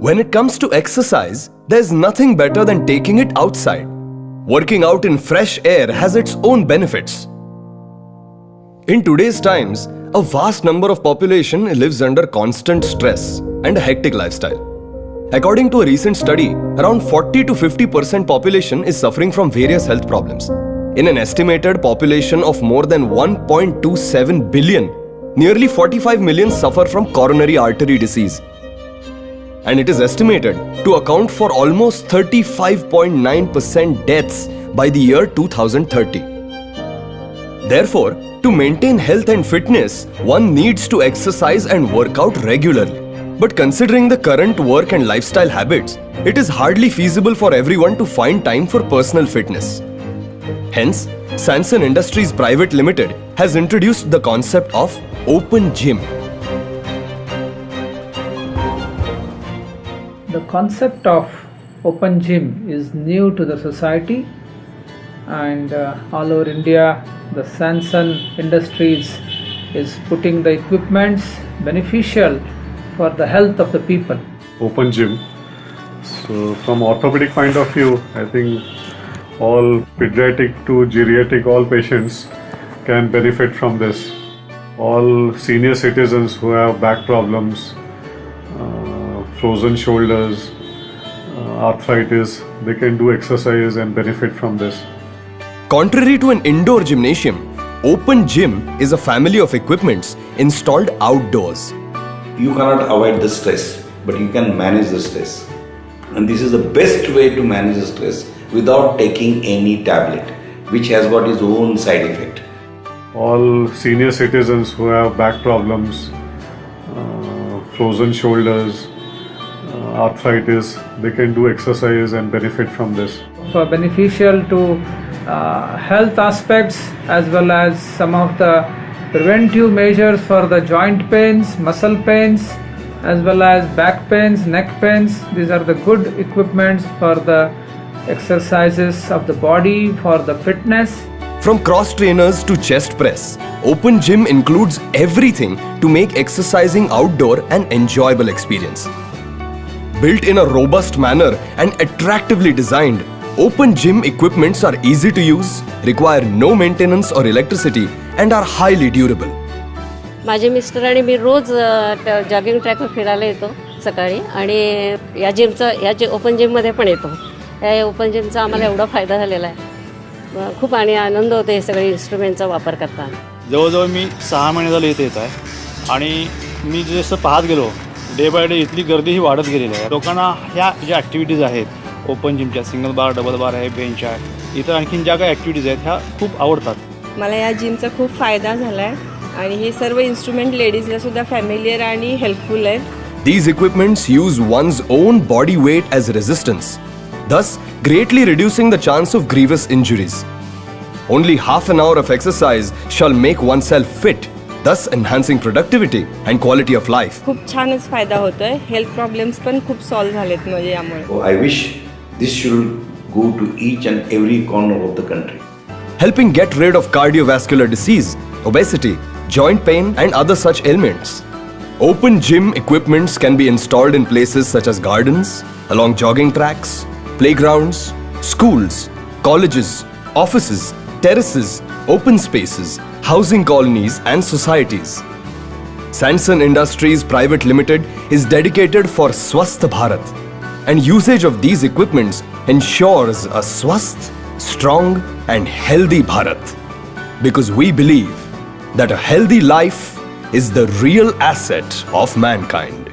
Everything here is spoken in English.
When it comes to exercise, there's nothing better than taking it outside. Working out in fresh air has its own benefits. In today's times, a vast number of population lives under constant stress and a hectic lifestyle. According to a recent study, around 40 to 50% population is suffering from various health problems. In an estimated population of more than 1.27 billion, nearly 45 million suffer from coronary artery disease. And it is estimated to account for almost 35.9% deaths by the year 2030. Therefore, to maintain health and fitness, one needs to exercise and work out regularly. But considering the current work and lifestyle habits, it is hardly feasible for everyone to find time for personal fitness. Hence, Sanson Industries Private Limited has introduced the concept of open gym. The concept of open gym is new to the society, and all over India the Sanson Industries is putting the equipments beneficial for the health of the people. Open gym. So from orthopedic point of view, I think all pediatric to geriatric, all patients can benefit from this. All senior citizens who have back problems, frozen shoulders, arthritis, they can do exercise and benefit from this. Contrary to an indoor gymnasium, open gym is a family of equipments installed outdoors. You cannot avoid the stress, but you can manage the stress. And this is the best way to manage the stress without taking any tablet, which has got its own side effect. All senior citizens who have back problems, frozen shoulders, arthritis, they can do exercise and benefit from this. For beneficial to health aspects, as well as some of the preventive measures for the joint pains, muscle pains, as well as back pains, neck pains. These are the good equipments for the exercises of the body, for the fitness. From cross trainers to chest press, open gym includes everything to make exercising outdoor an enjoyable experience. Built in a robust manner and attractively designed, open gym equipments are easy to use, require no maintenance or electricity, and are highly durable. माझे mister आणि मी रोज jogging ट्रॅकवर फिरायला येतो सकाळी, आणि या जिमचं open जिममध्ये पण येतो. या ओपन जिमचा आम्हाला एवढा फायदा झालेला आहे, खूप आणि आनंद होतो हे सगळे इन्स्ट्रुमेंटचा वापर करताना. जवळजवळ मी 6 महिने झाले इथे येत आहे, आणि मी जसं पाहत गेलो डे बाय डे इथली गर्दी ही वाढत गेलेली आहे. लोकांना ह्या ज्या ॲक्टिव्हिटीज आहेत ओपन जिमच्या, सिंगल बार, डबल बार आहे, बेंच आहे, इतर आणखीन ज्या काही ॲक्टिव्हिटीज आहेत ह्या खूप आवडतात. मला या जिमचा खूप फायदा झाला आहे, आणि हे सर्व इन्स्ट्रुमेंट लेडीजला सुद्धा फॅमिलियर आणि हेल्पफुल आहेत. These equipments use one's own body weight as resistance, thus greatly reducing the chance of grievous injuries. Only half an hour of exercise shall make oneself fit, thus enhancing productivity and quality of life. खूप छानच फायदा होतोय. Health problems पण खूप solve झालेत म्हणजे यामुळे. I wish this should go to each and every corner of the country. Helping get rid of cardiovascular disease, obesity, joint pain, and other such ailments. Open gym equipments can be installed in places such as gardens, along jogging tracks, playgrounds, schools, colleges, offices, terraces, open spaces, housing colonies, and societies. Sanson Industries Private Limited is dedicated for Swasth Bharat, and usage of these equipments ensures a swasth, strong, and healthy Bharat. Because we believe that a healthy life is the real asset of mankind.